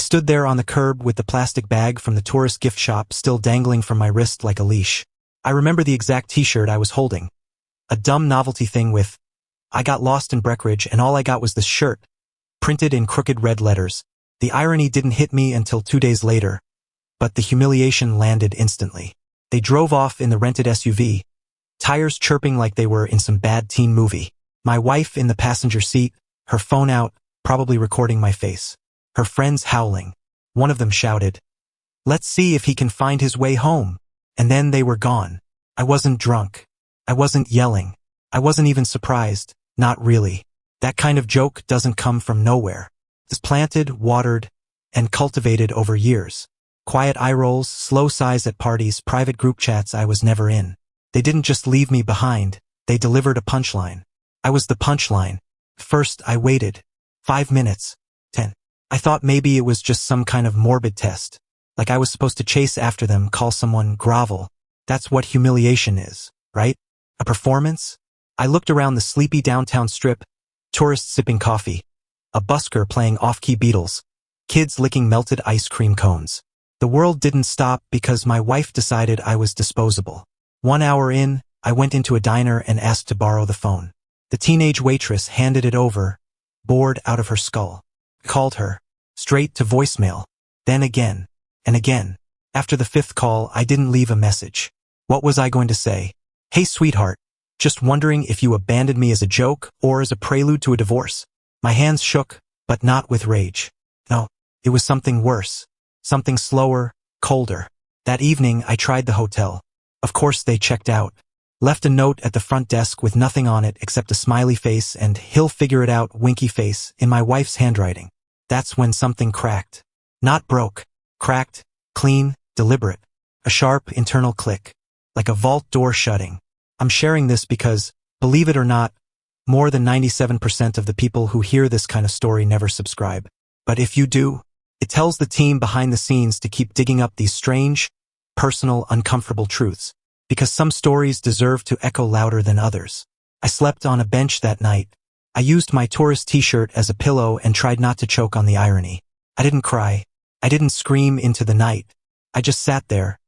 stood there on the curb with the plastic bag from the tourist gift shop still dangling from my wrist like a leash. I remember the exact t-shirt I was holding. A dumb novelty thing with, "I got lost in Breckenridge and all I got was this shirt," printed in crooked red letters. The irony didn't hit me until 2 days later, but the humiliation landed instantly. They drove off in the rented SUV, tires chirping like they were in some bad teen movie. My wife in the passenger seat, her phone out, probably recording my face. Her friends howling. One of them shouted, "Let's see if he can find his way home." And then they were gone. I wasn't drunk. I wasn't yelling. I wasn't even surprised. Not really. That kind of joke doesn't come from nowhere. It's planted, watered, and cultivated over years. Quiet eye rolls, slow sighs at parties, private group chats I was never in. They didn't just leave me behind, they delivered a punchline. I was the punchline. First, I waited. 5 minutes. 10. I thought maybe it was just some kind of morbid test. Like I was supposed to chase after them, call someone, grovel. That's what humiliation is, right? A performance? I looked around the sleepy downtown strip, tourists sipping coffee, a busker playing off-key Beatles, kids licking melted ice cream cones. The world didn't stop because my wife decided I was disposable. 1 hour in, I went into a diner and asked to borrow the phone. The teenage waitress handed it over, bored out of her skull. Called her. Straight to voicemail. Then again. And again. After the 5th call, I didn't leave a message. What was I going to say? "Hey sweetheart, just wondering if you abandoned me as a joke or as a prelude to a divorce." My hands shook, but not with rage. No, it was something worse. Something slower, colder. That evening, I tried the hotel. Of course they checked out. Left a note at the front desk with nothing on it except a smiley face and "he'll figure it out" winky face in my wife's handwriting. That's when something cracked. Not broke. Cracked, clean, deliberate. A sharp internal click. Like a vault door shutting. I'm sharing this because, believe it or not, more than 97% of the people who hear this kind of story never subscribe. But if you do, it tells the team behind the scenes to keep digging up these strange, personal, uncomfortable truths. Because some stories deserve to echo louder than others. I slept on a bench that night. I used my tourist t-shirt as a pillow and tried not to choke on the irony. I didn't cry. I didn't scream into the night. I just sat there,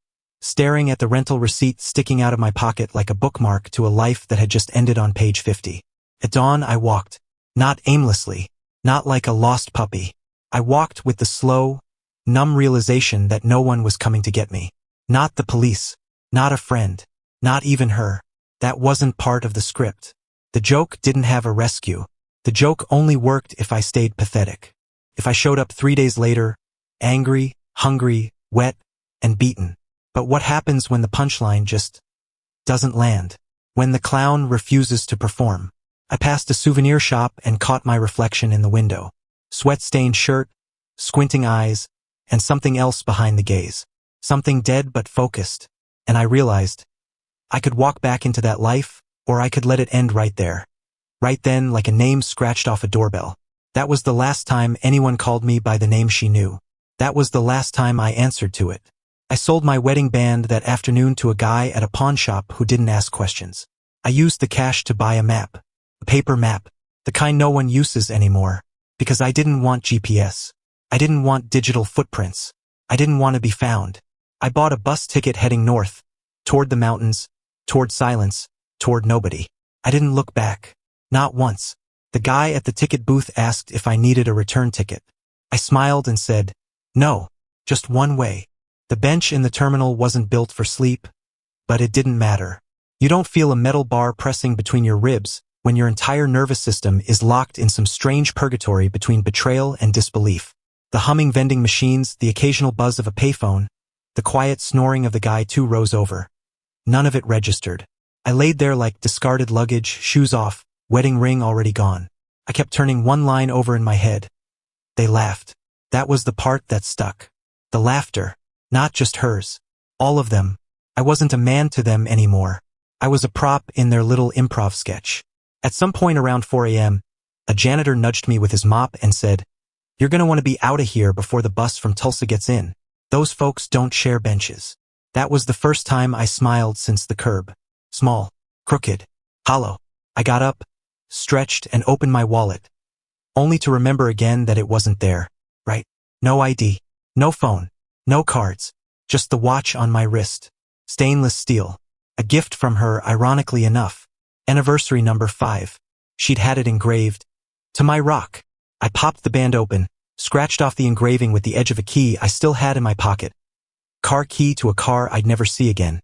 staring at the rental receipt sticking out of my pocket like a bookmark to a life that had just ended on page 50. At dawn, I walked. Not aimlessly. Not like a lost puppy. I walked with the slow, numb realization that no one was coming to get me. Not the police. Not a friend. Not even her. That wasn't part of the script. The joke didn't have a rescue. The joke only worked if I stayed pathetic. If I showed up 3 days later, angry, hungry, wet, and beaten. But what happens when the punchline just doesn't land? When the clown refuses to perform? I passed a souvenir shop and caught my reflection in the window. Sweat-stained shirt, squinting eyes, and something else behind the gaze. Something dead but focused. And I realized, I could walk back into that life, or I could let it end right there. Right then, like a name scratched off a doorbell. That was the last time anyone called me by the name she knew. That was the last time I answered to it. I sold my wedding band that afternoon to a guy at a pawn shop who didn't ask questions. I used the cash to buy a map. A paper map. The kind no one uses anymore. Because I didn't want GPS. I didn't want digital footprints. I didn't want to be found. I bought a bus ticket heading north. Toward the mountains. Toward silence. Toward nobody. I didn't look back. Not once. The guy at the ticket booth asked if I needed a return ticket. I smiled and said, "No, just one way." The bench in the terminal wasn't built for sleep, but it didn't matter. You don't feel a metal bar pressing between your ribs when your entire nervous system is locked in some strange purgatory between betrayal and disbelief. The humming vending machines, the occasional buzz of a payphone, the quiet snoring of the guy 2 rows over. None of it registered. I laid there like discarded luggage, shoes off, wedding ring already gone. I kept turning one line over in my head. They laughed. That was the part that stuck. The laughter. Not just hers. All of them. I wasn't a man to them anymore. I was a prop in their little improv sketch. At some point around 4 a.m., a janitor nudged me with his mop and said, "You're gonna want to be out of here before the bus from Tulsa gets in. Those folks don't share benches." That was the first time I smiled since the curb. Small, crooked, hollow. I got up, stretched, and opened my wallet, only to remember again that it wasn't there. Right. No ID. No phone. No cards. Just the watch on my wrist. Stainless steel. A gift from her, ironically enough. Anniversary number 5. She'd had it engraved. To my rock. I popped the band open, scratched off the engraving with the edge of a key I still had in my pocket. Car key to a car I'd never see again.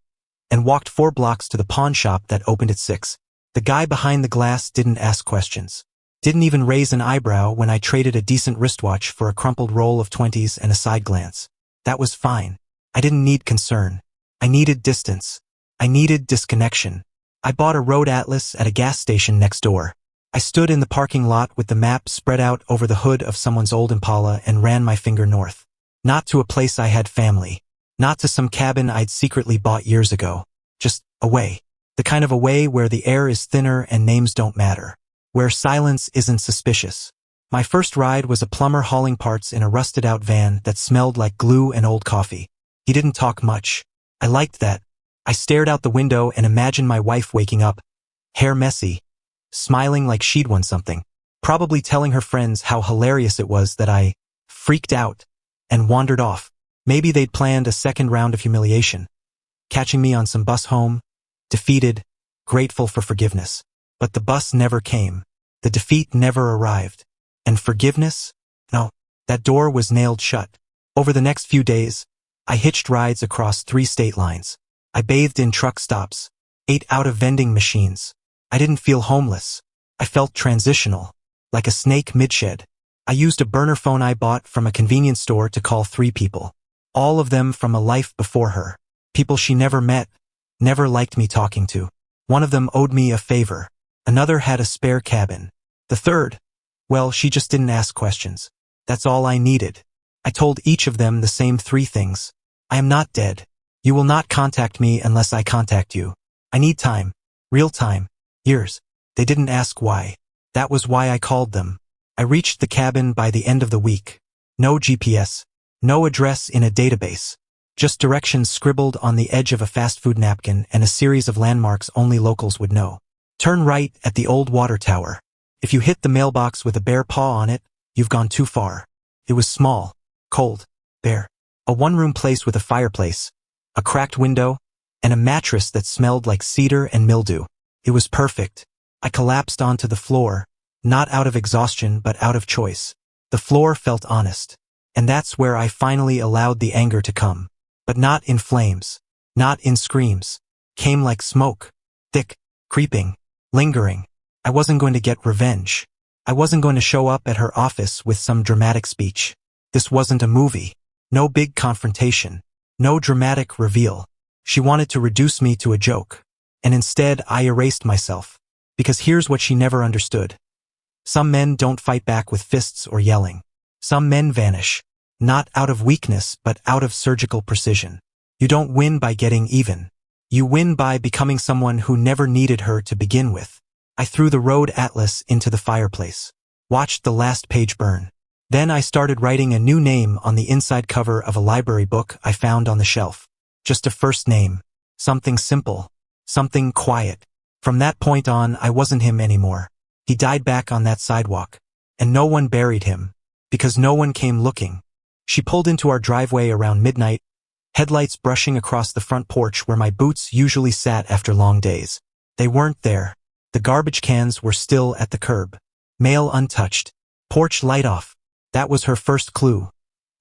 And walked 4 blocks to the pawn shop that opened at 6. The guy behind the glass didn't ask questions. Didn't even raise an eyebrow when I traded a decent wristwatch for a crumpled roll of 20s and a side glance. That was fine. I didn't need concern. I needed distance. I needed disconnection. I bought a road atlas at a gas station next door. I stood in the parking lot with the map spread out over the hood of someone's old Impala and ran my finger north. Not to a place I had family. Not to some cabin I'd secretly bought years ago. Just away. The kind of away where the air is thinner and names don't matter. Where silence isn't suspicious. My first ride was a plumber hauling parts in a rusted-out van that smelled like glue and old coffee. He didn't talk much. I liked that. I stared out the window and imagined my wife waking up, hair messy, smiling like she'd won something, probably telling her friends how hilarious it was that I freaked out and wandered off. Maybe they'd planned a second round of humiliation, catching me on some bus home, defeated, grateful for forgiveness. But the bus never came. The defeat never arrived. And forgiveness? No, that door was nailed shut. Over the next few days, I hitched rides across 3 state lines. I bathed in truck stops, ate out of vending machines. I didn't feel homeless. I felt transitional, like a snake mid-shed. I used a burner phone I bought from a convenience store to call 3 people. All of them from a life before her. People she never met, never liked me talking to. One of them owed me a favor. Another had a spare cabin. The third, well, she just didn't ask questions. That's all I needed. I told each of them the same 3 things. I am not dead. You will not contact me unless I contact you. I need time. Real time. Years. They didn't ask why. That was why I called them. I reached the cabin by the end of the week. No GPS. No address in a database. Just directions scribbled on the edge of a fast food napkin and a series of landmarks only locals would know. Turn right at the old water tower. If you hit the mailbox with a bare paw on it, you've gone too far. It was small, cold, bare. A one-room place with a fireplace, a cracked window, and a mattress that smelled like cedar and mildew. It was perfect. I collapsed onto the floor, not out of exhaustion but out of choice. The floor felt honest. And that's where I finally allowed the anger to come. But not in flames. Not in screams. Came like smoke. Thick, creeping, lingering. I wasn't going to get revenge. I wasn't going to show up at her office with some dramatic speech. This wasn't a movie. No big confrontation. No dramatic reveal. She wanted to reduce me to a joke. And instead I erased myself. Because here's what she never understood. Some men don't fight back with fists or yelling. Some men vanish. Not out of weakness but out of surgical precision. You don't win by getting even. You win by becoming someone who never needed her to begin with. I threw the road atlas into the fireplace. Watched the last page burn. Then I started writing a new name on the inside cover of a library book I found on the shelf. Just a first name. Something simple. Something quiet. From that point on, I wasn't him anymore. He died back on that sidewalk. And no one buried him. Because no one came looking. She pulled into our driveway around midnight, headlights brushing across the front porch where my boots usually sat after long days. They weren't there. The garbage cans were still at the curb. Mail untouched. Porch light off. That was her first clue.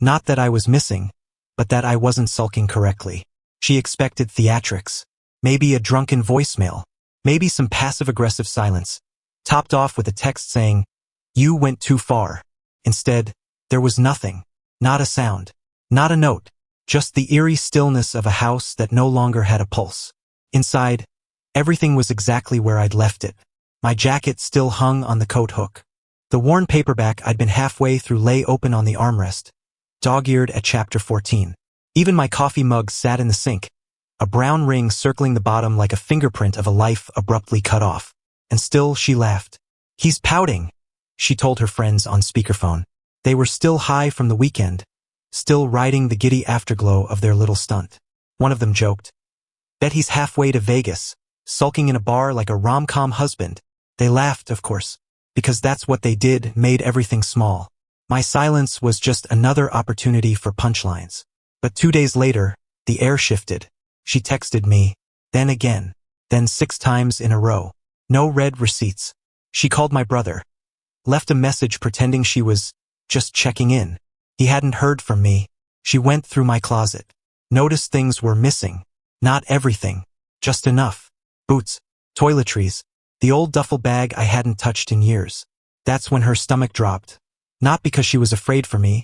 Not that I was missing, but that I wasn't sulking correctly. She expected theatrics. Maybe a drunken voicemail. Maybe some passive-aggressive silence. Topped off with a text saying, "You went too far." Instead, there was nothing. Not a sound. Not a note. Just the eerie stillness of a house that no longer had a pulse. Inside, everything was exactly where I'd left it. My jacket still hung on the coat hook. The worn paperback I'd been halfway through lay open on the armrest, dog-eared at chapter 14. Even my coffee mug sat in the sink, a brown ring circling the bottom like a fingerprint of a life abruptly cut off. And still she laughed. "He's pouting," she told her friends on speakerphone. They were still high from the weekend, still riding the giddy afterglow of their little stunt. One of them joked, "Bet he's halfway to Vegas, sulking in a bar like a rom-com husband." They laughed, of course, because that's what they did, made everything small. My silence was just another opportunity for punchlines. But 2 days later, the air shifted. She texted me, then again, then 6 times in a row. No red receipts. She called my brother. Left a message pretending she was just checking in. He hadn't heard from me. She went through my closet. Noticed things were missing. Not everything. Just enough. Boots. Toiletries. The old duffel bag I hadn't touched in years. That's when her stomach dropped. Not because she was afraid for me,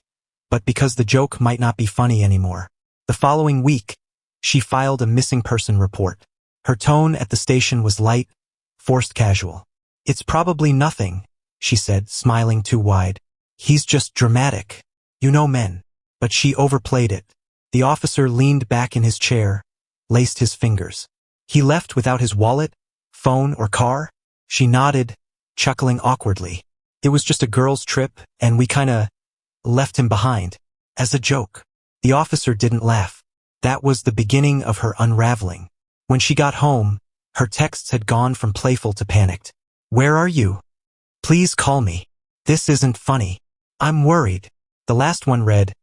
but because the joke might not be funny anymore. The following week, she filed a missing person report. Her tone at the station was light, forced casual. "It's probably nothing," she said, smiling too wide. "He's just dramatic. You know men." But she overplayed it. The officer leaned back in his chair, laced his fingers. "He left without his wallet, phone, or car?" She nodded, chuckling awkwardly. "It was just a girl's trip, and we kinda left him behind." As a joke. The officer didn't laugh. That was the beginning of her unraveling. When she got home, her texts had gone from playful to panicked. "Where are you? Please call me. This isn't funny. I'm worried." The last one read,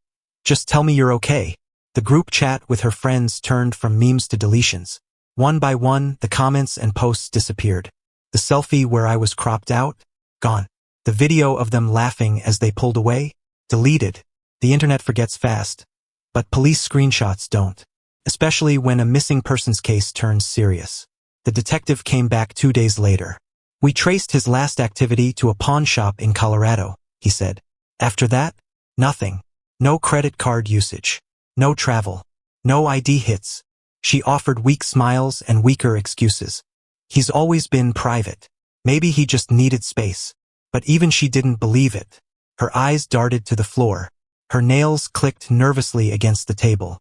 "Just tell me you're okay." The group chat with her friends turned from memes to deletions. One by one, the comments and posts disappeared. The selfie where I was cropped out? Gone. The video of them laughing as they pulled away? Deleted. The internet forgets fast. But police screenshots don't. Especially when a missing persons case turns serious. The detective came back 2 days later. "We traced his last activity to a pawn shop in Colorado," he said. "After that, nothing. No credit card usage. No travel. No ID hits." She offered weak smiles and weaker excuses. "He's always been private. Maybe he just needed space." But even she didn't believe it. Her eyes darted to the floor. Her nails clicked nervously against the table.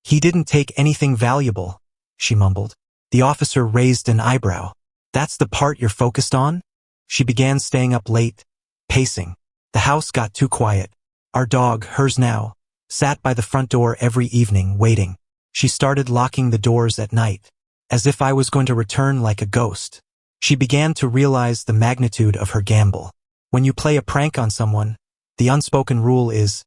"He didn't take anything valuable," she mumbled. The officer raised an eyebrow. "That's the part you're focused on?" She began staying up late, pacing. The house got too quiet. Our dog, hers now, sat by the front door every evening, waiting. She started locking the doors at night, as if I was going to return like a ghost. She began to realize the magnitude of her gamble. When you play a prank on someone, the unspoken rule is,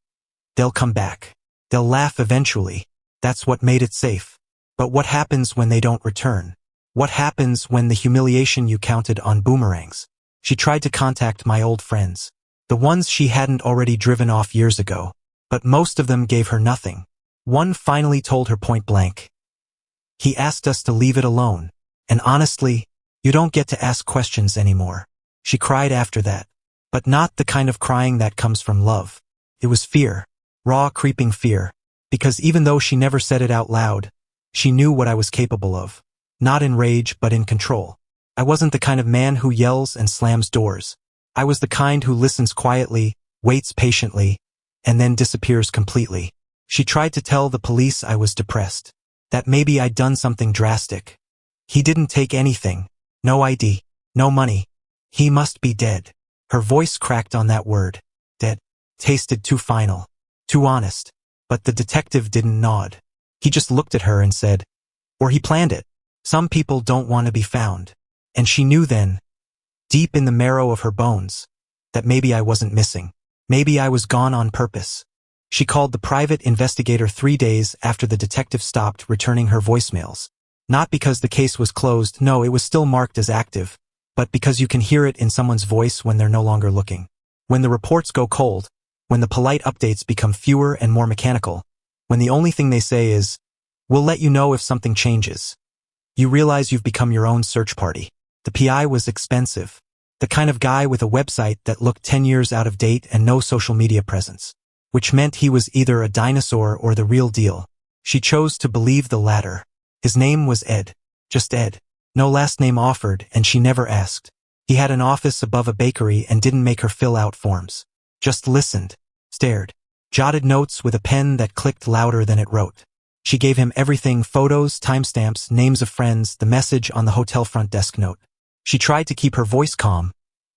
they'll come back. They'll laugh eventually. That's what made it safe. But what happens when they don't return? What happens when the humiliation you counted on boomerangs? She tried to contact my old friends. The ones she hadn't already driven off years ago. But most of them gave her nothing. One finally told her point blank. "He asked us to leave it alone. And honestly, you don't get to ask questions anymore." She cried after that. But not the kind of crying that comes from love. It was fear. Raw, creeping fear. Because even though she never said it out loud, she knew what I was capable of. Not in rage, but in control. I wasn't the kind of man who yells and slams doors. I was the kind who listens quietly, waits patiently, and then disappears completely. She tried to tell the police I was depressed. That maybe I'd done something drastic. "He didn't take anything. No ID. No money. He must be dead." Her voice cracked on that word. Dead. Tasted too final. Too honest. But the detective didn't nod. He just looked at her and said, "Or he planned it. Some people don't want to be found." And she knew then, deep in the marrow of her bones, that maybe I wasn't missing. Maybe I was gone on purpose. She called the private investigator 3 days after the detective stopped returning her voicemails. Not because the case was closed, no, it was still marked as active, but because you can hear it in someone's voice when they're no longer looking. When the reports go cold, when the polite updates become fewer and more mechanical, when the only thing they say is, "We'll let you know if something changes," you realize you've become your own search party. The PI was expensive. The kind of guy with a website that looked 10 years out of date and no social media presence. Which meant he was either a dinosaur or the real deal. She chose to believe the latter. His name was Ed. Just Ed. No last name offered, and she never asked. He had an office above a bakery and didn't make her fill out forms. Just listened. Stared. Jotted notes with a pen that clicked louder than it wrote. She gave him everything: photos, timestamps, names of friends, the message on the hotel front desk note. She tried to keep her voice calm.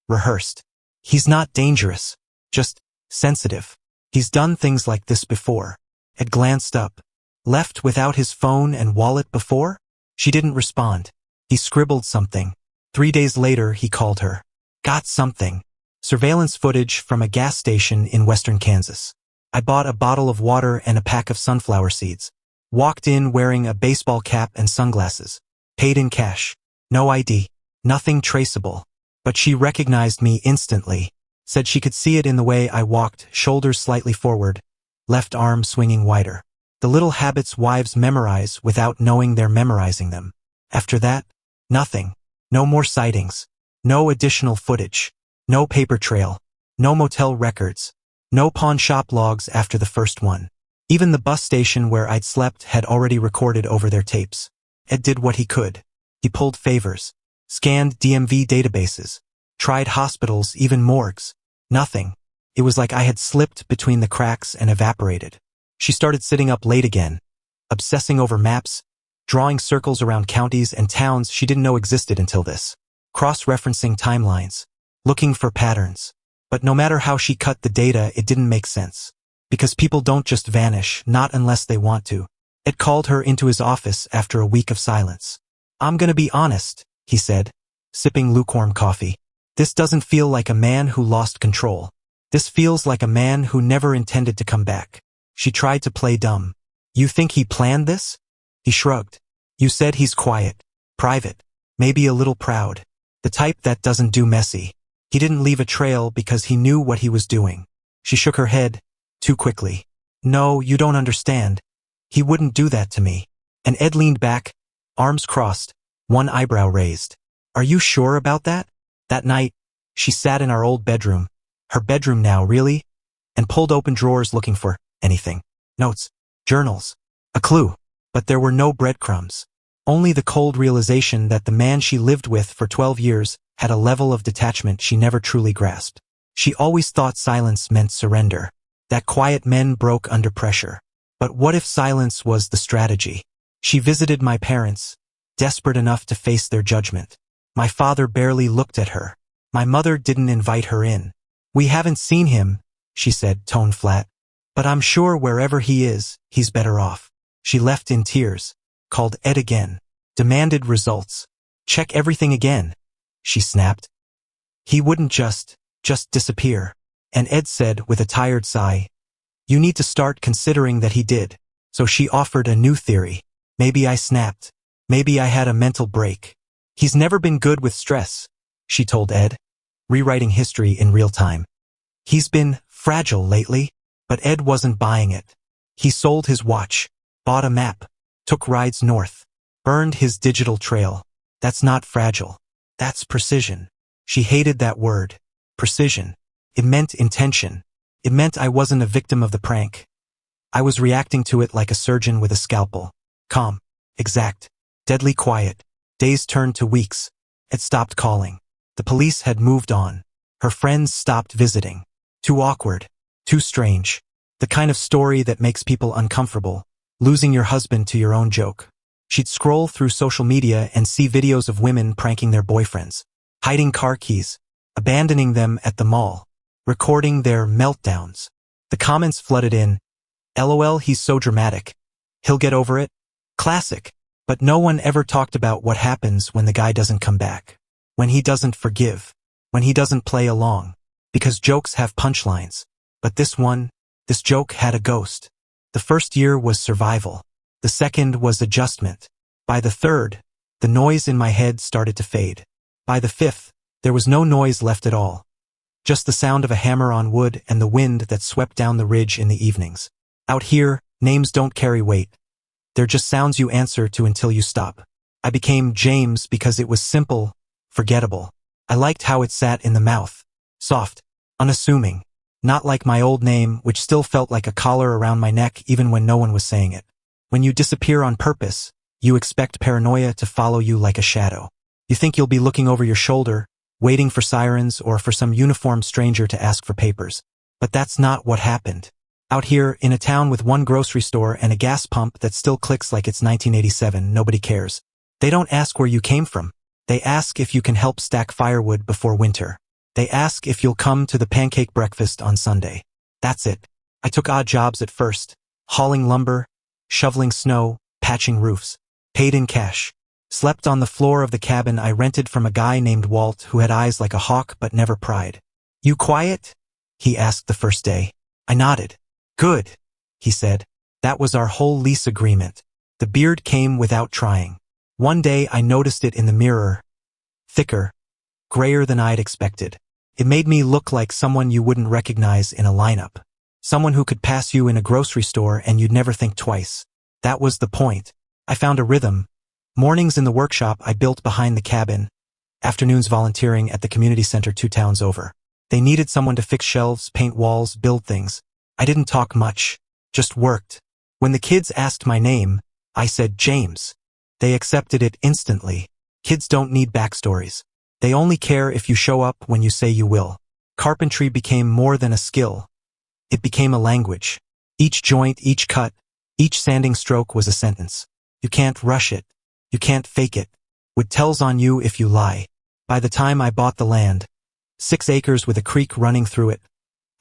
Rehearsed. "He's not dangerous. Just sensitive. He's done things like this before." Ed glanced up. Left without his phone and wallet before? She didn't respond. He scribbled something. 3 days later, he called her. "Got something." Surveillance footage from a gas station in western Kansas. I bought a bottle of water and a pack of sunflower seeds. Walked in wearing a baseball cap and sunglasses. Paid in cash. No ID. Nothing traceable. But she recognized me instantly. Said she could see it in the way I walked, shoulders slightly forward, left arm swinging wider. The little habits wives memorize without knowing they're memorizing them. After that, nothing. No more sightings. No additional footage. No paper trail. No motel records. No pawn shop logs after the first one. Even the bus station where I'd slept had already recorded over their tapes. Ed did what he could. He pulled favors. Scanned DMV databases. Tried hospitals, even morgues. Nothing. It was like I had slipped between the cracks and evaporated. She started sitting up late again. Obsessing over maps. Drawing circles around counties and towns she didn't know existed until this. Cross-referencing timelines. Looking for patterns. But no matter how she cut the data, it didn't make sense. Because people don't just vanish, not unless they want to. Ed called her into his office after a week of silence. "I'm gonna be honest," he said, sipping lukewarm coffee. "This doesn't feel like a man who lost control. This feels like a man who never intended to come back." She tried to play dumb. "You think he planned this?" He shrugged. "You said he's quiet, private, maybe a little proud. The type that doesn't do messy. He didn't leave a trail because he knew what he was doing." She shook her head, too quickly. "No, you don't understand. He wouldn't do that to me." And Ed leaned back, arms crossed, one eyebrow raised. "Are you sure about that?" That night, she sat in our old bedroom. Her bedroom now, really? And pulled open drawers looking for anything. Notes, journals, a clue. But there were no breadcrumbs. Only the cold realization that the man she lived with for 12 years had a level of detachment she never truly grasped. She always thought silence meant surrender. That quiet men broke under pressure. But what if silence was the strategy? She visited my parents, desperate enough to face their judgment. My father barely looked at her. My mother didn't invite her in. "We haven't seen him," she said, tone flat. "But I'm sure wherever he is, he's better off." She left in tears, called Ed again, demanded results. "Check everything again," she snapped. He wouldn't just disappear. And Ed said with a tired sigh, "You need to start considering that he did." So she offered a new theory. "Maybe I snapped. Maybe I had a mental break. He's never been good with stress," she told Ed, rewriting history in real time. "He's been fragile lately." But Ed wasn't buying it. He sold his watch, bought a map, took rides north, burned his digital trail. That's not fragile. That's precision. She hated that word. Precision. It meant intention. It meant I wasn't a victim of the prank. I was reacting to it like a surgeon with a scalpel. Calm. Exact. Deadly quiet. Days turned to weeks. It stopped calling. The police had moved on. Her friends stopped visiting. Too awkward. Too strange. The kind of story that makes people uncomfortable. Losing your husband to your own joke. She'd scroll through social media and see videos of women pranking their boyfriends. Hiding car keys. Abandoning them at the mall. Recording their meltdowns. The comments flooded in. "LOL, he's so dramatic. He'll get over it." Classic. But no one ever talked about what happens when the guy doesn't come back. When he doesn't forgive. When he doesn't play along. Because jokes have punchlines. But this joke had a ghost. The first year was survival. The second was adjustment. By the third, the noise in my head started to fade. By the fifth, there was no noise left at all. Just the sound of a hammer on wood and the wind that swept down the ridge in the evenings. Out here, names don't carry weight. They're just sounds you answer to until you stop. I became James because it was simple, forgettable. I liked how it sat in the mouth. Soft, unassuming. Not like my old name, which still felt like a collar around my neck even when no one was saying it. When you disappear on purpose, you expect paranoia to follow you like a shadow. You think you'll be looking over your shoulder, waiting for sirens or for some uniformed stranger to ask for papers. But that's not what happened. Out here, in a town with one grocery store and a gas pump that still clicks like it's 1987, nobody cares. They don't ask where you came from. They ask if you can help stack firewood before winter. They ask if you'll come to the pancake breakfast on Sunday. That's it. I took odd jobs at first. Hauling lumber, shoveling snow, patching roofs. Paid in cash. Slept on the floor of the cabin I rented from a guy named Walt who had eyes like a hawk but never pried. "You quiet?" he asked the first day. I nodded. "Good," he said. That was our whole lease agreement. The beard came without trying. One day I noticed it in the mirror. Thicker, grayer than I'd expected. It made me look like someone you wouldn't recognize in a lineup. Someone who could pass you in a grocery store and you'd never think twice. That was the point. I found a rhythm. Mornings in the workshop I built behind the cabin. Afternoons volunteering at the community center 2 towns over. They needed someone to fix shelves, paint walls, build things. I didn't talk much, just worked. When the kids asked my name, I said James. They accepted it instantly. Kids don't need backstories. They only care if you show up when you say you will. Carpentry became more than a skill. It became a language. Each joint, each cut, each sanding stroke was a sentence. You can't rush it. You can't fake it. It tells on you if you lie. By the time I bought the land, 6 acres with a creek running through it,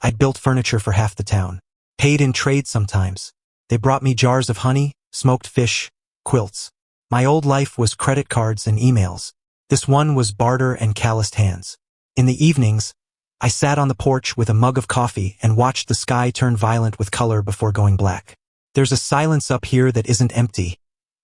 I'd built furniture for half the town. Paid in trade sometimes. They brought me jars of honey, smoked fish, quilts. My old life was credit cards and emails. This one was barter and calloused hands. In the evenings, I sat on the porch with a mug of coffee and watched the sky turn violent with color before going black. There's a silence up here that isn't empty.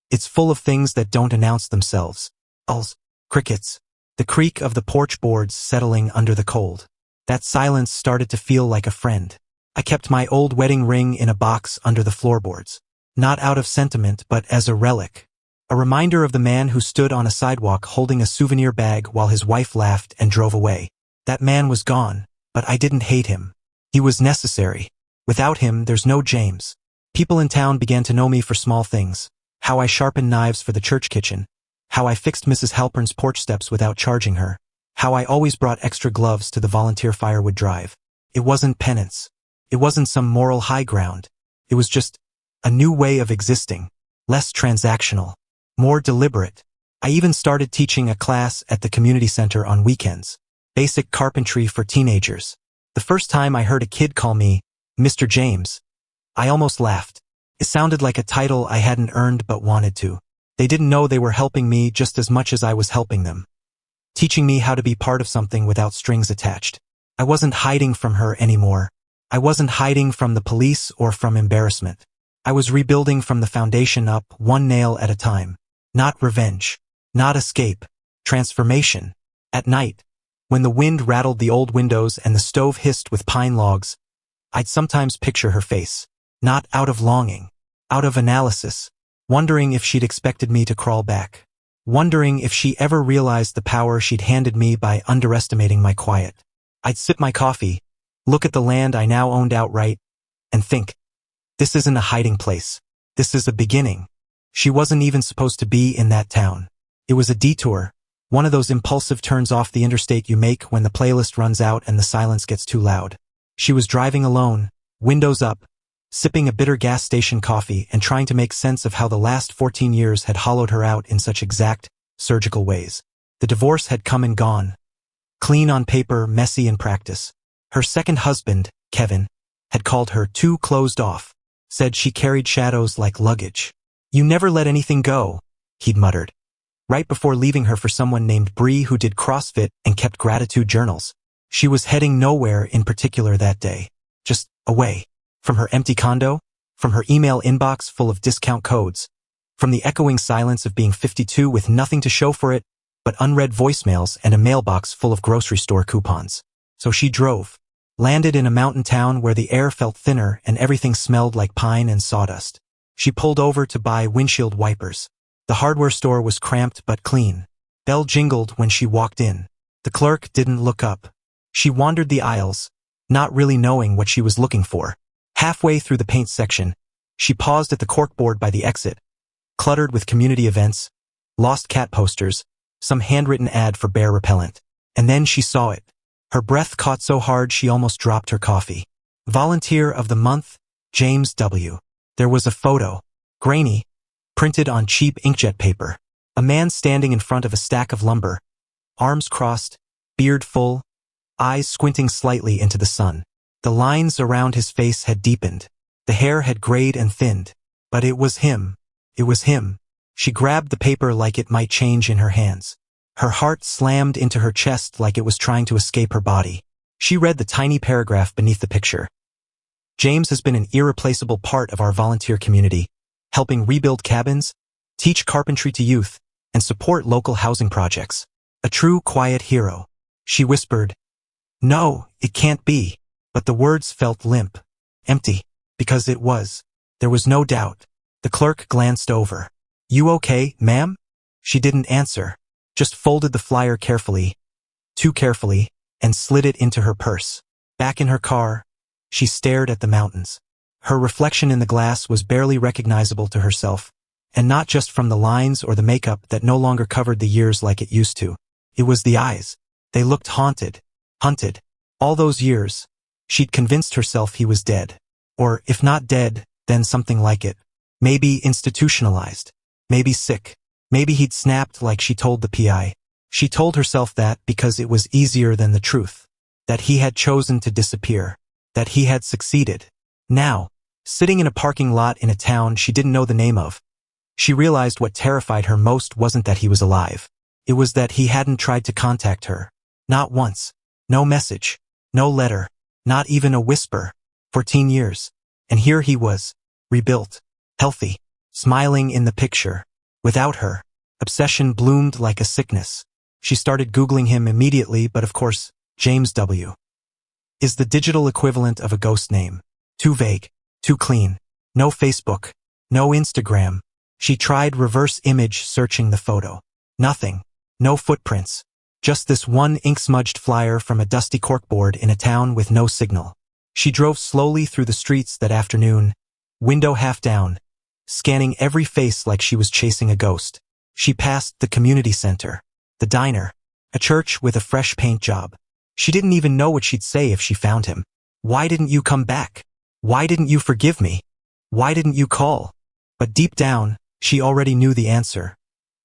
It's full of things that don't announce themselves. Gulls, crickets, the creak of the porch boards settling under the cold. That silence started to feel like a friend. I kept my old wedding ring in a box under the floorboards. Not out of sentiment, but as a relic. A reminder of the man who stood on a sidewalk holding a souvenir bag while his wife laughed and drove away. That man was gone, but I didn't hate him. He was necessary. Without him, there's no James. People in town began to know me for small things. How I sharpened knives for the church kitchen. How I fixed Mrs. Halpern's porch steps without charging her. How I always brought extra gloves to the volunteer firewood drive. It wasn't penance. It wasn't some moral high ground. It was just a new way of existing. Less transactional. More deliberate. I even started teaching a class at the community center on weekends. Basic carpentry for teenagers. The first time I heard a kid call me Mr. James, I almost laughed. It sounded like a title I hadn't earned but wanted to. They didn't know they were helping me just as much as I was helping them. Teaching me how to be part of something without strings attached. I wasn't hiding from her anymore. I wasn't hiding from the police or from embarrassment. I was rebuilding from the foundation up, one nail at a time. Not revenge. Not escape. Transformation. At night, when the wind rattled the old windows and the stove hissed with pine logs, I'd sometimes picture her face. Not out of longing. Out of analysis. Wondering if she'd expected me to crawl back. Wondering if she ever realized the power she'd handed me by underestimating my quiet. I'd sip my coffee, look at the land I now owned outright, and think, this isn't a hiding place. This is a beginning. She wasn't even supposed to be in that town. It was a detour. One of those impulsive turns off the interstate you make when the playlist runs out and the silence gets too loud. She was driving alone, windows up, sipping a bitter gas station coffee and trying to make sense of how the last 14 years had hollowed her out in such exact, surgical ways. The divorce had come and gone. Clean on paper, messy in practice. Her second husband, Kevin, had called her too closed off, said she carried shadows like luggage. You never let anything go, he'd muttered. Right before leaving her for someone named Bree who did CrossFit and kept gratitude journals. She was heading nowhere in particular that day. Just away. From her empty condo, from her email inbox full of discount codes, from the echoing silence of being 52 with nothing to show for it but unread voicemails and a mailbox full of grocery store coupons. So she drove, landed in a mountain town where the air felt thinner and everything smelled like pine and sawdust. She pulled over to buy windshield wipers. The hardware store was cramped but clean. Bell jingled when she walked in. The clerk didn't look up. She wandered the aisles, not really knowing what she was looking for. Halfway through the paint section, she paused at the corkboard by the exit, cluttered with community events, lost cat posters, some handwritten ad for bear repellent. And then she saw it. Her breath caught so hard she almost dropped her coffee. Volunteer of the month, James W. There was a photo, grainy, printed on cheap inkjet paper. A man standing in front of a stack of lumber, arms crossed, beard full, eyes squinting slightly into the sun. The lines around his face had deepened. The hair had grayed and thinned. But it was him. It was him. She grabbed the paper like it might change in her hands. Her heart slammed into her chest like it was trying to escape her body. She read the tiny paragraph beneath the picture. James has been an irreplaceable part of our volunteer community, helping rebuild cabins, teach carpentry to youth, and support local housing projects. A true quiet hero. She whispered, "No, it can't be." But the words felt limp, empty, because it was. There was no doubt. The clerk glanced over. "You okay, ma'am?" She didn't answer, just folded the flyer carefully, too carefully, and slid it into her purse. Back in her car, she stared at the mountains. Her reflection in the glass was barely recognizable to herself, and not just from the lines or the makeup that no longer covered the years like it used to. It was the eyes. They looked haunted, hunted. All those years, she'd convinced herself he was dead. Or, if not dead, then something like it. Maybe institutionalized. Maybe sick. Maybe he'd snapped like she told the PI. She told herself that because it was easier than the truth. That he had chosen to disappear. That he had succeeded. Now, sitting in a parking lot in a town she didn't know the name of, she realized what terrified her most wasn't that he was alive. It was that he hadn't tried to contact her. Not once. No message. No letter. Not even a whisper. 14 years. And here he was. Rebuilt. Healthy. Smiling in the picture. Without her. Obsession bloomed like a sickness. She started Googling him immediately, but of course, James W. is the digital equivalent of a ghost name. Too vague. Too clean. No Facebook. No Instagram. She tried reverse image searching the photo. Nothing. No footprints. Just this one ink-smudged flyer from a dusty corkboard in a town with no signal. She drove slowly through the streets that afternoon, window half down, scanning every face like she was chasing a ghost. She passed the community center, the diner, a church with a fresh paint job. She didn't even know what she'd say if she found him. "Why didn't you come back? Why didn't you forgive me? Why didn't you call?" But deep down, she already knew the answer.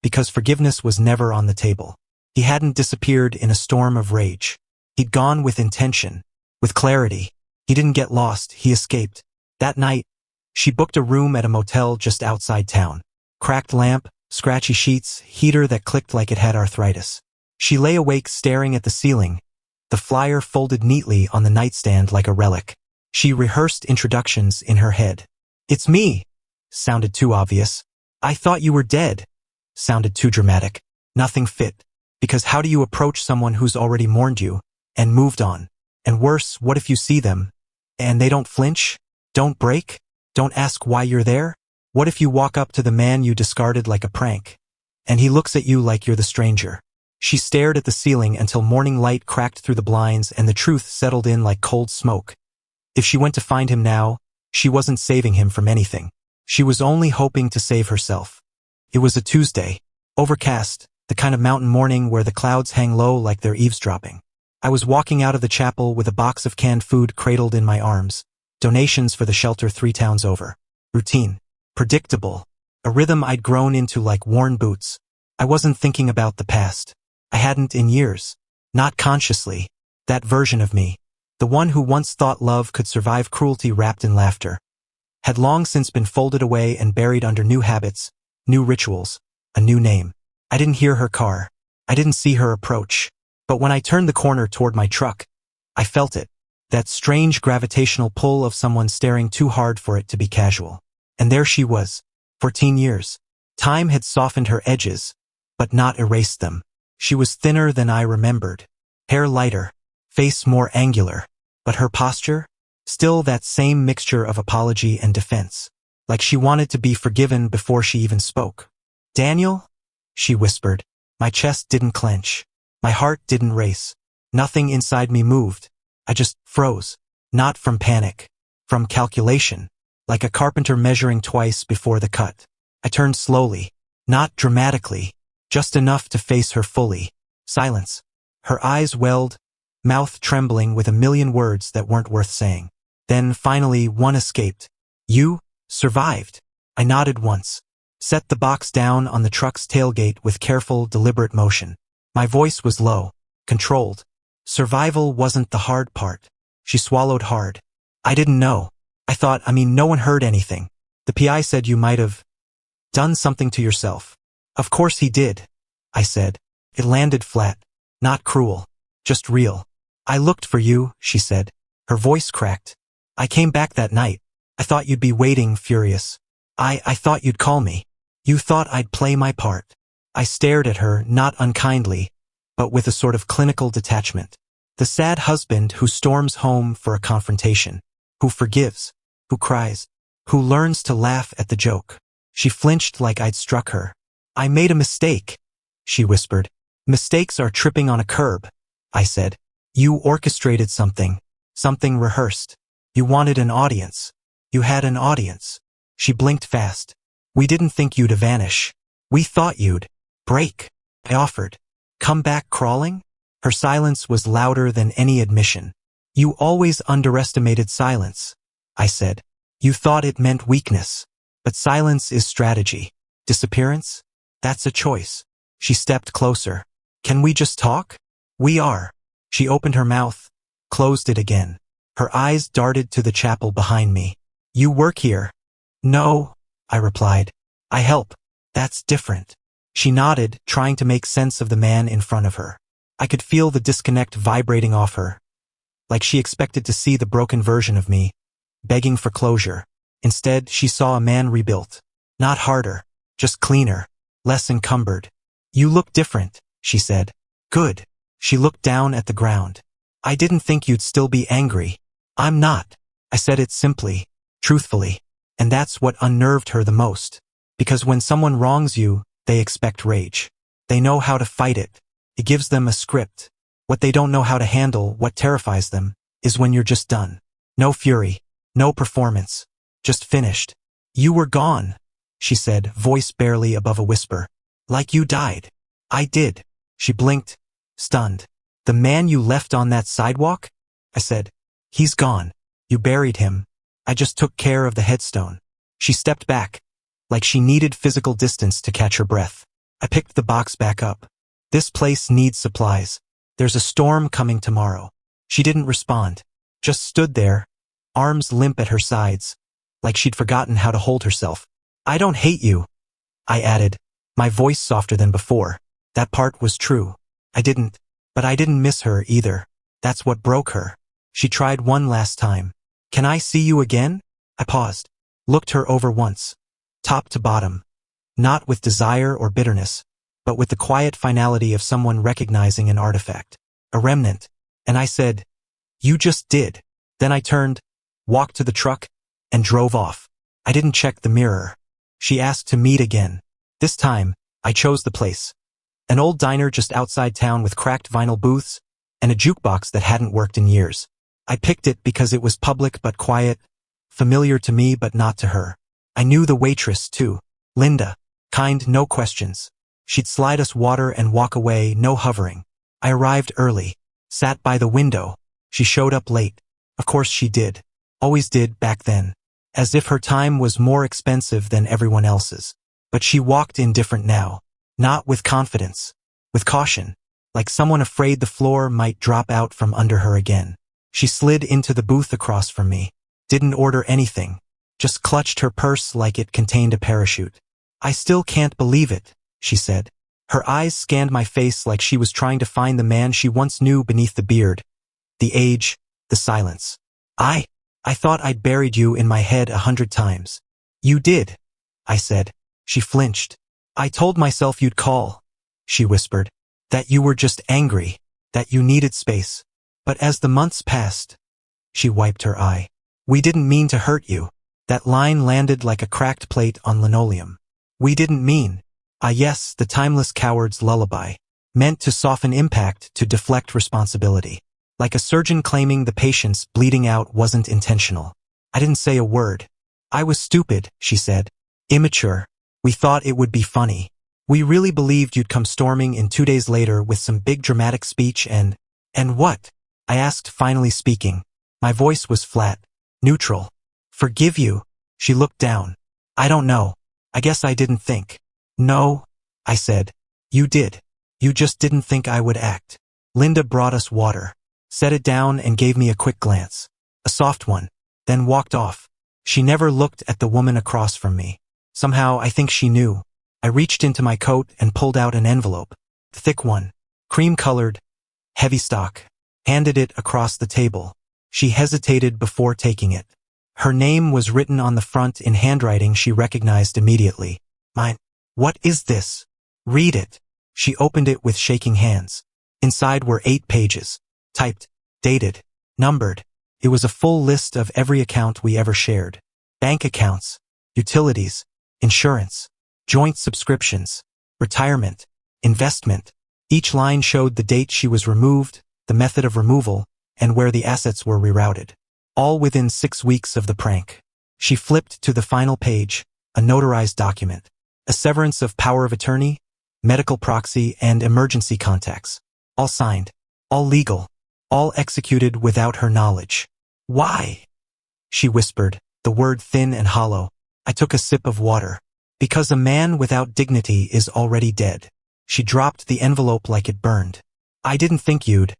Because forgiveness was never on the table. He hadn't disappeared in a storm of rage. He'd gone with intention, with clarity. He didn't get lost, he escaped. That night, she booked a room at a motel just outside town. Cracked lamp, scratchy sheets, heater that clicked like it had arthritis. She lay awake staring at the ceiling, the flyer folded neatly on the nightstand like a relic. She rehearsed introductions in her head. "It's me," sounded too obvious. "I thought you were dead," sounded too dramatic. Nothing fit. Because how do you approach someone who's already mourned you and moved on? And worse, what if you see them and they don't flinch, don't break, don't ask why you're there? What if you walk up to the man you discarded like a prank and he looks at you like you're the stranger? She stared at the ceiling until morning light cracked through the blinds and the truth settled in like cold smoke. If she went to find him now, she wasn't saving him from anything. She was only hoping to save herself. It was a Tuesday, overcast, the kind of mountain morning where the clouds hang low like they're eavesdropping. I was walking out of the chapel with a box of canned food cradled in my arms, donations for the shelter 3 towns over. Routine. Predictable. A rhythm I'd grown into like worn boots. I wasn't thinking about the past. I hadn't in years. Not consciously. That version of me, the one who once thought love could survive cruelty wrapped in laughter, had long since been folded away and buried under new habits, new rituals, a new name. I didn't hear her car. I didn't see her approach. But when I turned the corner toward my truck, I felt it. That strange gravitational pull of someone staring too hard for it to be casual. And there she was. 14 years. Time had softened her edges, but not erased them. She was thinner than I remembered. Hair lighter. Face more angular. But her posture? Still that same mixture of apology and defense. Like she wanted to be forgiven before she even spoke. "Daniel?" she whispered. My chest didn't clench. My heart didn't race. Nothing inside me moved. I just froze. Not from panic. From calculation. Like a carpenter measuring twice before the cut. I turned slowly. Not dramatically. Just enough to face her fully. Silence. Her eyes welled, mouth trembling with a million words that weren't worth saying. Then finally one escaped. "You survived." I nodded once. Set the box down on the truck's tailgate with careful, deliberate motion. My voice was low, controlled. Survival wasn't the hard part. She swallowed hard. "I didn't know. I thought, no one heard anything. The PI said you might have done something to yourself." "Of course he did," I said. It landed flat. Not cruel. Just real. I looked for you, she said. Her voice cracked. I came back that night. I thought you'd be waiting, furious. I thought you'd call me. You thought I'd play my part. I stared at her, not unkindly, but with a sort of clinical detachment. The sad husband who storms home for a confrontation, who forgives, who cries, who learns to laugh at the joke. She flinched like I'd struck her. I made a mistake, she whispered. Mistakes are tripping on a curb, I said. You orchestrated something rehearsed. You wanted an audience. You had an audience. She blinked fast. We didn't think you'd vanish. We thought you'd break. I offered. Come back crawling? Her silence was louder than any admission. You always underestimated silence, I said. You thought it meant weakness. But silence is strategy. Disappearance? That's a choice. She stepped closer. Can we just talk? We are. She opened her mouth, closed it again. Her eyes darted to the chapel behind me. You work here? No, I replied. I help. That's different. She nodded, trying to make sense of the man in front of her. I could feel the disconnect vibrating off her, like she expected to see the broken version of me, begging for closure. Instead, she saw a man rebuilt. Not harder, just cleaner, less encumbered. You look different, she said. Good. She looked down at the ground. I didn't think you'd still be angry. I'm not. I said it simply, truthfully. And that's what unnerved her the most. Because when someone wrongs you, they expect rage. They know how to fight it. It gives them a script. What they don't know how to handle, what terrifies them, is when you're just done. No fury, no performance, just finished. You were gone, she said, voice barely above a whisper. Like you died. I did. She blinked, stunned. The man you left on that sidewalk? I said. He's gone. You buried him. I just took care of the headstone. She stepped back, like she needed physical distance to catch her breath. I picked the box back up. This place needs supplies. There's a storm coming tomorrow. She didn't respond, just stood there, arms limp at her sides, like she'd forgotten how to hold herself. I don't hate you, I added, my voice softer than before. That part was true. But I didn't miss her either. That's what broke her. She tried one last time. Can I see you again? I paused, looked her over once, top to bottom, not with desire or bitterness, but with the quiet finality of someone recognizing an artifact, a remnant. And I said, you just did. Then I turned, walked to the truck, and drove off. I didn't check the mirror. She asked to meet again. This time, I chose the place. An old diner just outside town with cracked vinyl booths and a jukebox that hadn't worked in years. I picked it because it was public but quiet, familiar to me but not to her. I knew the waitress, too. Linda. Kind, no questions. She'd slide us water and walk away, no hovering. I arrived early, sat by the window. She showed up late. Of course she did. Always did back then. As if her time was more expensive than everyone else's. But she walked in different now. Not with confidence. With caution. Like someone afraid the floor might drop out from under her again. She slid into the booth across from me. Didn't order anything. Just clutched her purse like it contained a parachute. I still can't believe it, she said. Her eyes scanned my face like she was trying to find the man she once knew beneath the beard, the age, the silence. I thought I'd buried you in my head 100 times. You did, I said. She flinched. I told myself you'd call, she whispered. That you were just angry, that you needed space. But as the months passed, she wiped her eye. We didn't mean to hurt you. That line landed like a cracked plate on linoleum. We didn't mean. Yes, the timeless coward's lullaby. Meant to soften impact, to deflect responsibility. Like a surgeon claiming the patient's bleeding out wasn't intentional. I didn't say a word. I was stupid, she said. Immature. We thought it would be funny. We really believed you'd come storming in 2 days later with some big dramatic speech and what? I asked, finally speaking. My voice was flat, neutral. Forgive you. She looked down. I don't know. I guess I didn't think. No, I said. You did. You just didn't think I would act. Linda brought us water, set it down and gave me a quick glance. A soft one. Then walked off. She never looked at the woman across from me. Somehow I think she knew. I reached into my coat and pulled out an envelope. Thick one. Cream-colored. Heavy stock. handed it across the table. She hesitated before taking it. Her name was written on the front in handwriting she recognized immediately. Mine. What is this? Read it. She opened it with shaking hands. Inside were 8 pages. Typed, dated, numbered. It was a full list of every account we ever shared. Bank accounts, utilities, insurance, joint subscriptions, retirement, investment. Each line showed the date she was removed, the method of removal, and where the assets were rerouted. All within 6 weeks of the prank. She flipped to the final page, a notarized document. A severance of power of attorney, medical proxy, and emergency contacts. All signed. All legal. All executed without her knowledge. Why? She whispered, the word thin and hollow. I took a sip of water. Because a man without dignity is already dead. She dropped the envelope like it burned. I didn't think you'd.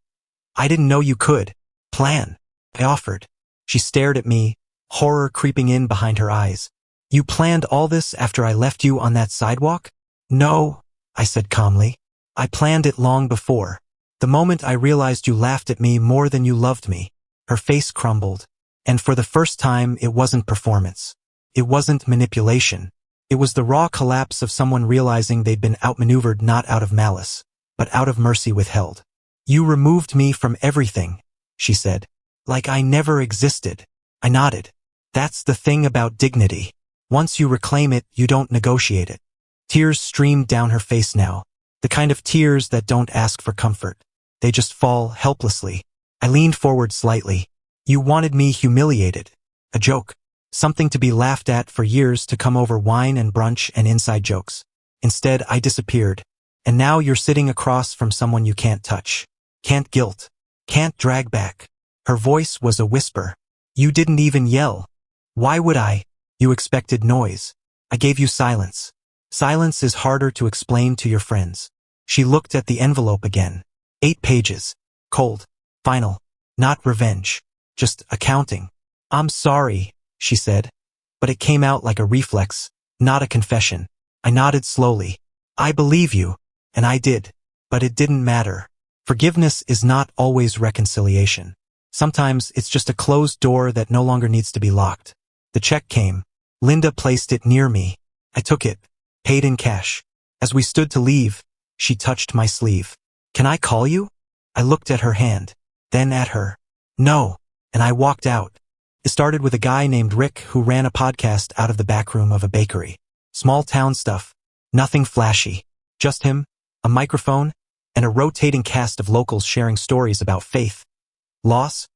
I didn't know you could. Plan. I offered. She stared at me, horror creeping in behind her eyes. You planned all this after I left you on that sidewalk? No, I said calmly. I planned it long before. The moment I realized you laughed at me more than you loved me. Her face crumbled. And for the first time, it wasn't performance. It wasn't manipulation. It was the raw collapse of someone realizing they'd been outmaneuvered not out of malice, but out of mercy withheld. You removed me from everything, she said. Like I never existed. I nodded. That's the thing about dignity. Once you reclaim it, you don't negotiate it. Tears streamed down her face now. The kind of tears that don't ask for comfort. They just fall helplessly. I leaned forward slightly. You wanted me humiliated. A joke. Something to be laughed at for years to come over wine and brunch and inside jokes. Instead, I disappeared. And now you're sitting across from someone you can't touch. Can't guilt. Can't drag back. Her voice was a whisper. You didn't even yell. Why would I? You expected noise. I gave you silence. Silence is harder to explain to your friends. She looked at the envelope again. 8 pages. Cold. Final. Not revenge. Just accounting. I'm sorry, she said. But it came out like a reflex, not a confession. I nodded slowly. I believe you. And I did. But it didn't matter. Forgiveness is not always reconciliation. Sometimes it's just a closed door that no longer needs to be locked. The check came. Linda placed it near me. I took it. Paid in cash. As we stood to leave, she touched my sleeve. Can I call you? I looked at her hand. Then at her. No. And I walked out. It started with a guy named Rick who ran a podcast out of the back room of a bakery. Small town stuff. Nothing flashy. Just him, a microphone, and a rotating cast of locals sharing stories about faith, loss,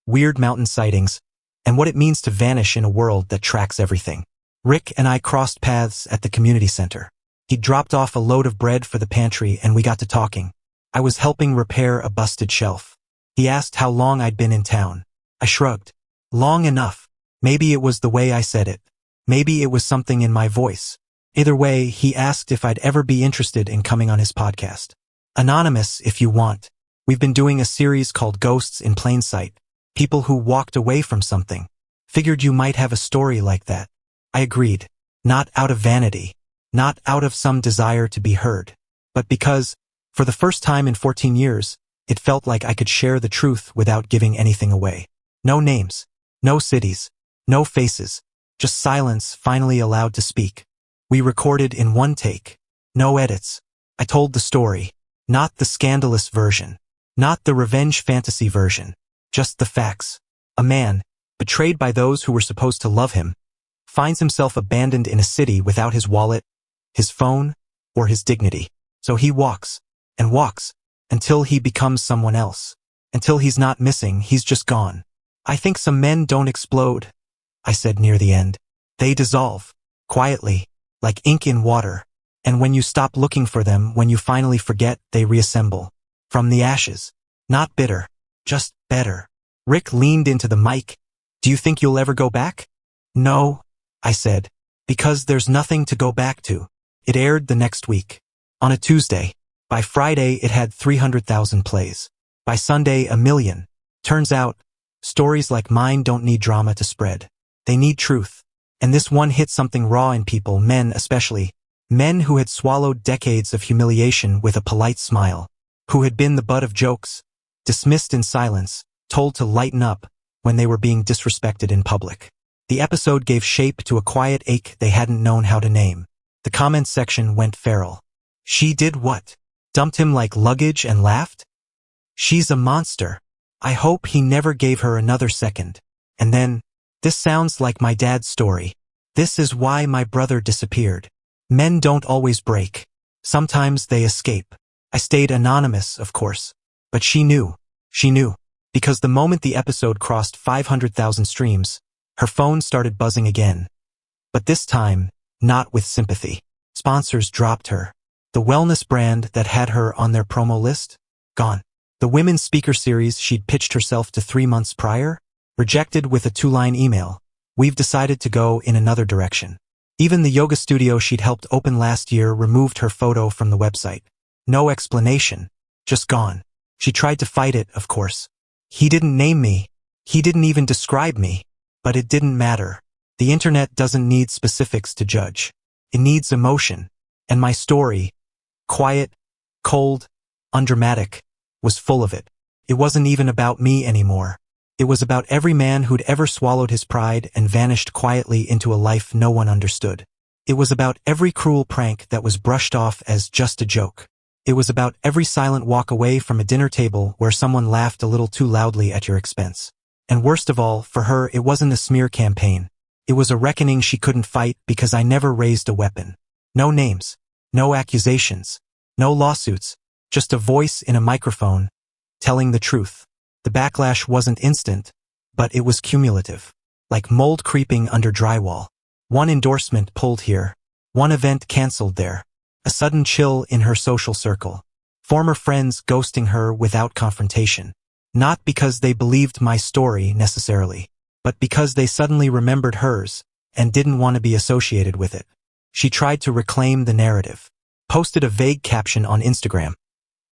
weird mountain sightings, and what it means to vanish in a world that tracks everything. Rick and I crossed paths at the community center. He dropped off a load of bread for the pantry and we got to talking. I was helping repair a busted shelf. He asked how long I'd been in town. I shrugged. Long enough. Maybe it was the way I said it. Maybe it was something in my voice. Either way, he asked if I'd ever be interested in coming on his podcast. Anonymous, if you want. We've been doing a series called Ghosts in Plain Sight. People who walked away from something. Figured you might have a story like that. I agreed. Not out of vanity. Not out of some desire to be heard. But because, for the first time in 14 years, it felt like I could share the truth without giving anything away. No names. No cities. No faces. Just silence finally allowed to speak. We recorded in one take. No edits. I told the story. Not the scandalous version. Not the revenge fantasy version. Just the facts. A man, betrayed by those who were supposed to love him, finds himself abandoned in a city without his wallet, his phone, or his dignity. So he walks, and walks, until he becomes someone else. Until he's not missing, he's just gone. I think some men don't explode, I said near the end. They dissolve, quietly, like ink in water. And when you stop looking for them, when you finally forget, they reassemble. From the ashes. Not bitter. Just better. Rick leaned into the mic. Do you think you'll ever go back? No, I said. Because there's nothing to go back to. It aired the next week. On a Tuesday. By Friday, it had 300,000 plays. By Sunday, 1 million. Turns out, stories like mine don't need drama to spread. They need truth. And this one hit something raw in people, men especially. Men who had swallowed decades of humiliation with a polite smile, who had been the butt of jokes, dismissed in silence, told to lighten up when they were being disrespected in public. The episode gave shape to a quiet ache they hadn't known how to name. The comments section went feral. She did what? Dumped him like luggage and laughed? She's a monster. I hope he never gave her another second. And then, this sounds like my dad's story. This is why my brother disappeared. Men don't always break. Sometimes they escape. I stayed anonymous, of course. But she knew. She knew. Because the moment the episode crossed 500,000 streams, her phone started buzzing again. But this time, not with sympathy. Sponsors dropped her. The wellness brand that had her on their promo list? Gone. The women's speaker series she'd pitched herself to 3 months prior? Rejected with a 2-line email. We've decided to go in another direction. Even the yoga studio she'd helped open last year removed her photo from the website. No explanation. Just gone. She tried to fight it, of course. He didn't name me. He didn't even describe me. But it didn't matter. The internet doesn't need specifics to judge. It needs emotion. And my story, quiet, cold, undramatic, was full of it. It wasn't even about me anymore. It was about every man who'd ever swallowed his pride and vanished quietly into a life no one understood. It was about every cruel prank that was brushed off as just a joke. It was about every silent walk away from a dinner table where someone laughed a little too loudly at your expense. And worst of all, for her, it wasn't a smear campaign. It was a reckoning she couldn't fight because I never raised a weapon. No names. No accusations. No lawsuits. Just a voice in a microphone, telling the truth. The backlash wasn't instant, but it was cumulative. Like mold creeping under drywall. One endorsement pulled here. One event canceled there. A sudden chill in her social circle. Former friends ghosting her without confrontation. Not because they believed my story necessarily, but because they suddenly remembered hers and didn't want to be associated with it. She tried to reclaim the narrative. Posted a vague caption on Instagram.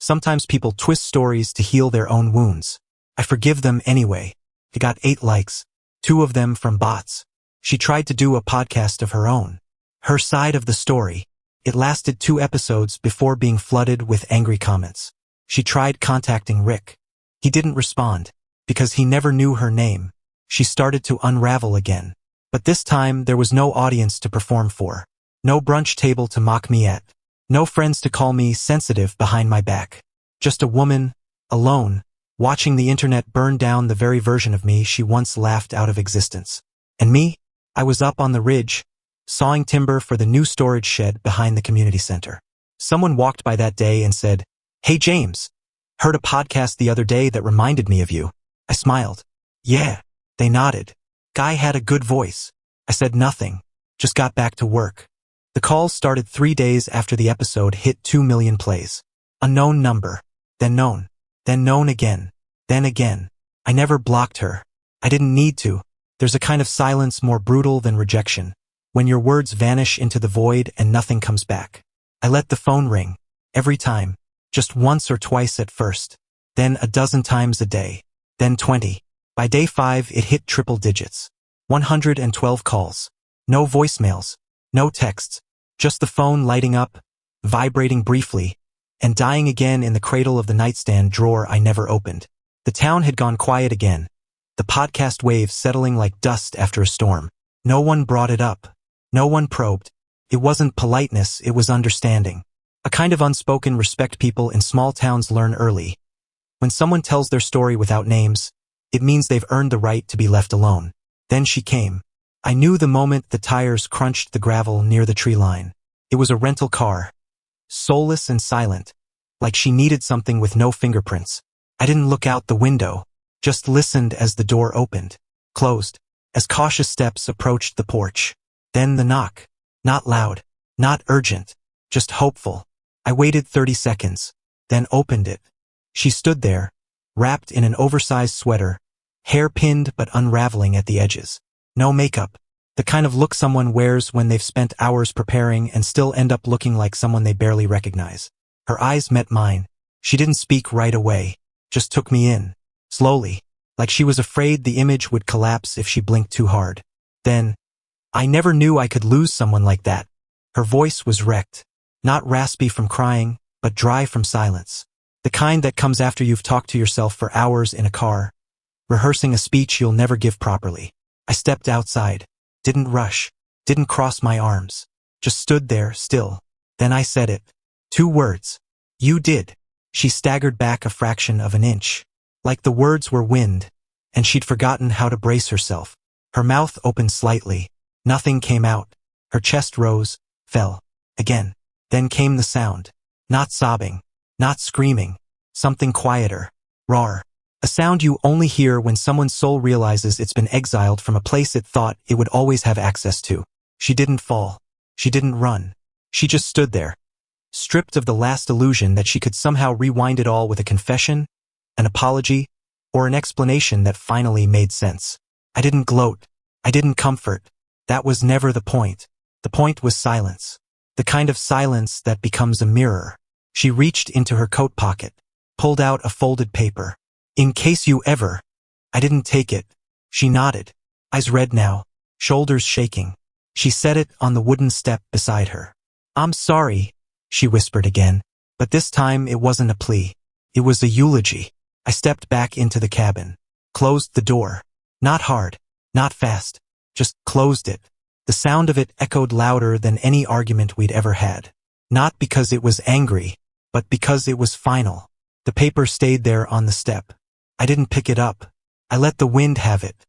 Sometimes people twist stories to heal their own wounds. I forgive them anyway. It got 8 likes, 2 of them from bots. She tried to do a podcast of her own. Her side of the story. It lasted 2 episodes before being flooded with angry comments. She tried contacting Rick. He didn't respond, because he never knew her name. She started to unravel again. But this time there was no audience to perform for. No brunch table to mock me at. No friends to call me sensitive behind my back. Just a woman, alone, watching the internet burn down the very version of me she once laughed out of existence. And me? I was up on the ridge, sawing timber for the new storage shed behind the community center. Someone walked by that day and said, "Hey James, heard a podcast the other day that reminded me of you." I smiled. "Yeah." They nodded. "Guy had a good voice." I said nothing, just got back to work. The calls started 3 days after the episode hit 2 million plays. Unknown number, then known again, then again. I never blocked her. I didn't need to. There's a kind of silence more brutal than rejection, when your words vanish into the void and nothing comes back. I let the phone ring, every time, just once or twice at first, then a dozen times a day, then 20. By day 5 it hit triple digits. 112 calls. No voicemails, no texts, just the phone lighting up, vibrating briefly, and dying again in the cradle of the nightstand drawer I never opened. The town had gone quiet again, the podcast waves settling like dust after a storm. No one brought it up. No one probed. It wasn't politeness, it was understanding. A kind of unspoken respect people in small towns learn early. When someone tells their story without names, it means they've earned the right to be left alone. Then she came. I knew the moment the tires crunched the gravel near the tree line. It was a rental car. Soulless and silent. Like she needed something with no fingerprints. I didn't look out the window. Just listened as the door opened. Closed. As cautious steps approached the porch. Then the knock. Not loud. Not urgent. Just hopeful. I waited 30 seconds. Then opened it. She stood there, wrapped in an oversized sweater, hair pinned but unraveling at the edges. No makeup. The kind of look someone wears when they've spent hours preparing and still end up looking like someone they barely recognize. Her eyes met mine. She didn't speak right away, just took me in, slowly, like she was afraid the image would collapse if she blinked too hard. Then, I never knew I could lose someone like that. Her voice was wrecked, not raspy from crying, but dry from silence. The kind that comes after you've talked to yourself for hours in a car, rehearsing a speech you'll never give properly. I stepped outside, didn't rush, didn't cross my arms, just stood there, still. Then I said it. 2 words. You did. She staggered back a fraction of an inch. Like the words were wind, and she'd forgotten how to brace herself. Her mouth opened slightly. Nothing came out. Her chest rose, fell. Again. Then came the sound. Not sobbing. Not screaming. Something quieter. Raw. A sound you only hear when someone's soul realizes it's been exiled from a place it thought it would always have access to. She didn't fall. She didn't run. She just stood there, stripped of the last illusion that she could somehow rewind it all with a confession, an apology, or an explanation that finally made sense. I didn't gloat. I didn't comfort. That was never the point. The point was silence. The kind of silence that becomes a mirror. She reached into her coat pocket, pulled out a folded paper. In case you ever. I didn't take it. She nodded, eyes red now, shoulders shaking. She set it on the wooden step beside her. I'm sorry, she whispered again, but this time it wasn't a plea. It was a eulogy. I stepped back into the cabin, closed the door. Not hard, not fast, just closed it. The sound of it echoed louder than any argument we'd ever had. Not because it was angry, but because it was final. The paper stayed there on the step. I didn't pick it up. I let the wind have it.